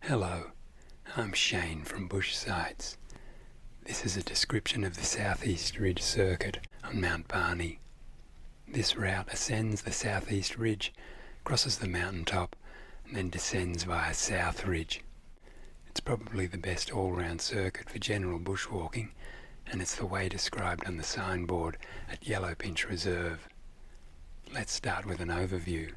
Hello, I'm Shane from Bush Sites. This is a description of the Southeast Ridge Circuit on Mount Barney. This route ascends the Southeast Ridge, crosses the mountaintop, and then descends via South Ridge. It's probably the best all-round circuit for general bushwalking, and it's the way described on the signboard at Yellow Pinch Reserve. Let's start with an overview.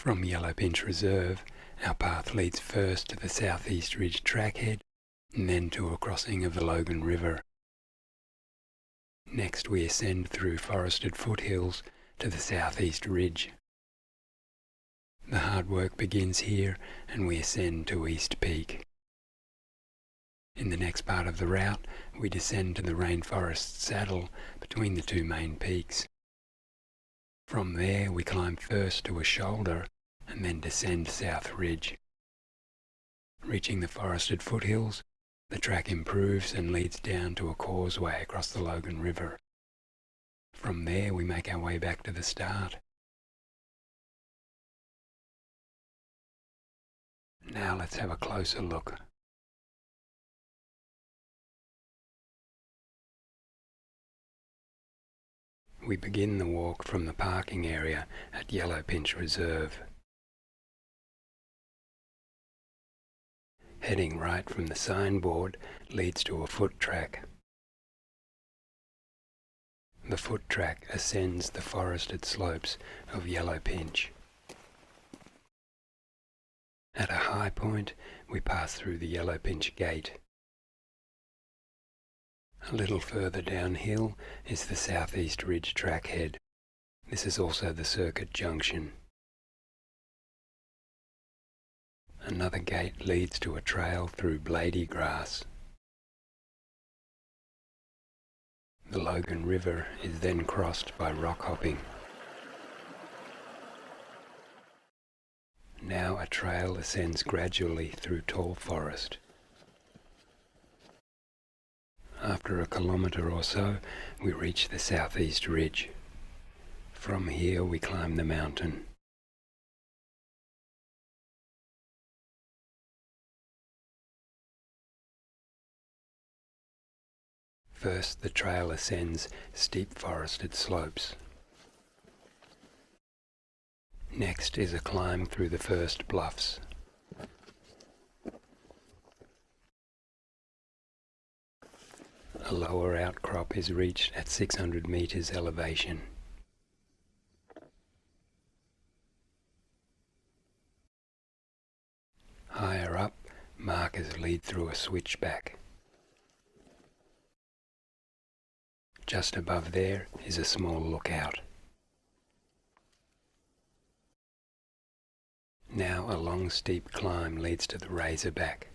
From Yellow Pinch Reserve, our path leads first to the Southeast Ridge trackhead and then to a crossing of the Logan River. Next we ascend through forested foothills to the Southeast Ridge. The hard work begins here and we ascend to East Peak. In the next part of the route, we descend to the rainforest saddle between the two main peaks. From there we climb first to a shoulder and then descend South Ridge. Reaching the forested foothills, the track improves and leads down to a causeway across the Logan River. From there we make our way back to the start. Now let's have a closer look. We begin the walk from the parking area at Yellow Pinch Reserve. Heading right from the signboard leads to a foot track. The foot track ascends the forested slopes of Yellow Pinch. At a high point, we pass through the Yellow Pinch Gate. A little further downhill is the Southeast Ridge trackhead. This is also the circuit junction. Another gate leads to a trail through blady grass. The Logan River is then crossed by rock hopping. Now a trail ascends gradually through tall forest. After a kilometre or so, we reach the Southeast Ridge. From here we climb the mountain. First, the trail ascends steep forested slopes. Next is a climb through the first bluffs. A lower outcrop is reached at 600 meters elevation. Higher up, markers lead through a switchback. Just above there is a small lookout. Now a long steep climb leads to the Razorback.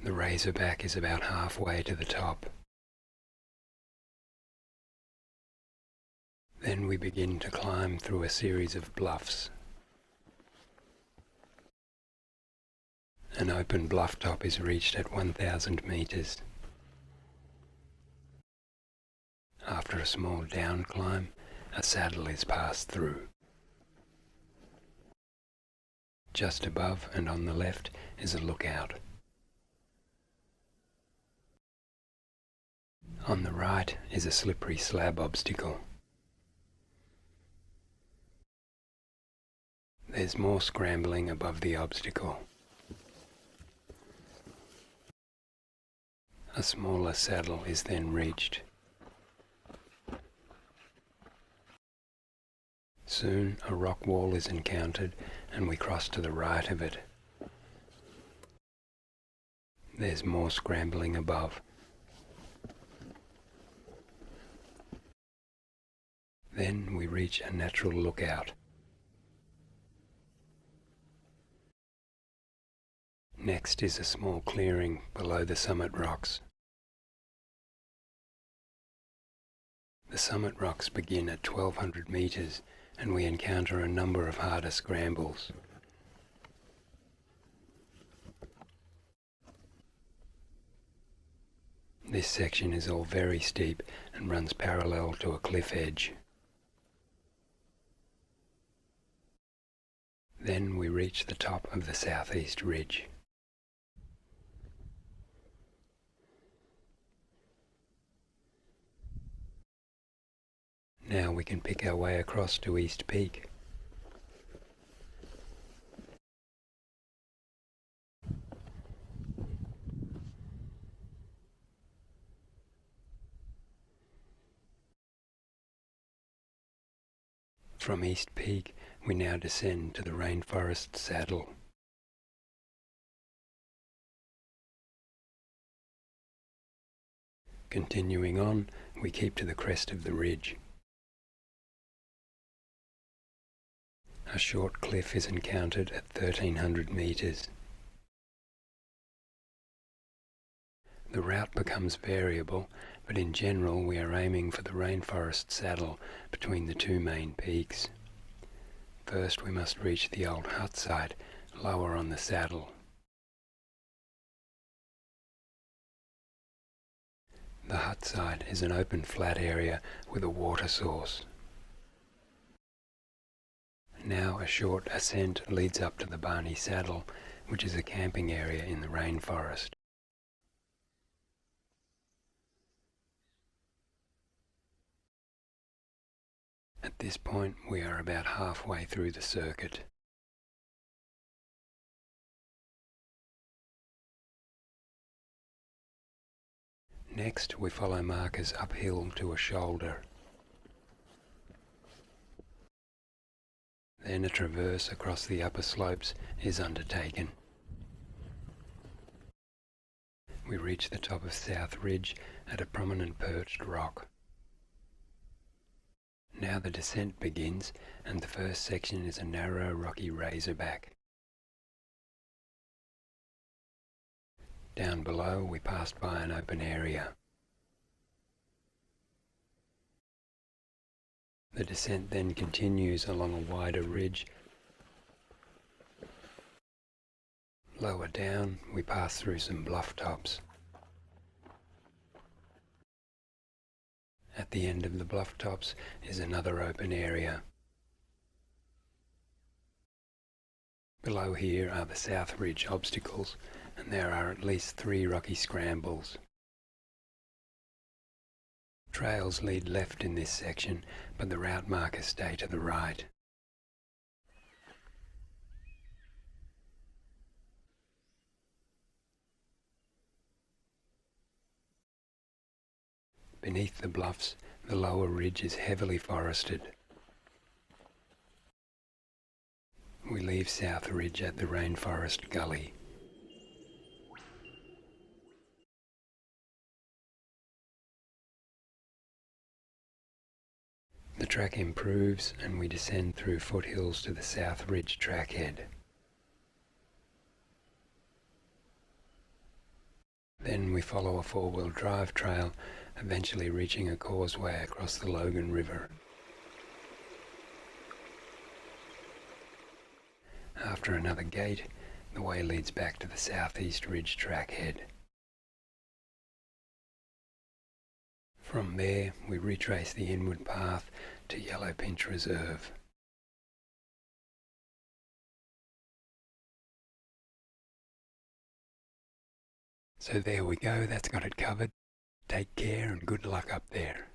The Razorback is about halfway to the top. Then we begin to climb through a series of bluffs. An open bluff top is reached at 1,000 meters. After a small down climb, a saddle is passed through. Just above and on the left is a lookout. On the right is a slippery slab obstacle. There's more scrambling above the obstacle. A smaller saddle is then reached. Soon a rock wall is encountered and we cross to the right of it. There's more scrambling above. Then we reach a natural lookout. Next is a small clearing below the summit rocks. The summit rocks begin at 1,200 meters and we encounter a number of harder scrambles. This section is all very steep and runs parallel to a cliff edge. Then we reach the top of the southeast ridge. Now we can pick our way across to East Peak. From East Peak, we now descend to the rainforest saddle. Continuing on, we keep to the crest of the ridge. A short cliff is encountered at 1,300 meters. The route becomes variable, but in general we are aiming for the rainforest saddle between the two main peaks. First we must reach the old hut site, lower on the saddle. The hut site is an open flat area with a water source. Now a short ascent leads up to the Barney saddle, which is a camping area in the rainforest. At this point we are about halfway through the circuit. Next we follow markers uphill to a shoulder. Then a traverse across the upper slopes is undertaken. We reach the top of South Ridge at a prominent perched rock. Now the descent begins, and the first section is a narrow rocky razorback. Down below we passed by an open area. The descent then continues along a wider ridge. Lower down we pass through some bluff tops. At the end of the bluff tops is another open area. Below here are the South Ridge obstacles, and there are at least 3 rocky scrambles. Trails lead left in this section, but the route markers stay to the right. Beneath the bluffs, the lower ridge is heavily forested. We leave South Ridge at the rainforest gully. The track improves and we descend through foothills to the South Ridge trackhead. Then we follow a 4-wheel drive trail, eventually reaching a causeway across the Logan River. After another gate, the way leads back to the Southeast Ridge trackhead. From there, we retrace the inward path to Yellow Pinch Reserve. So there we go, that's got it covered. Take care and good luck up there.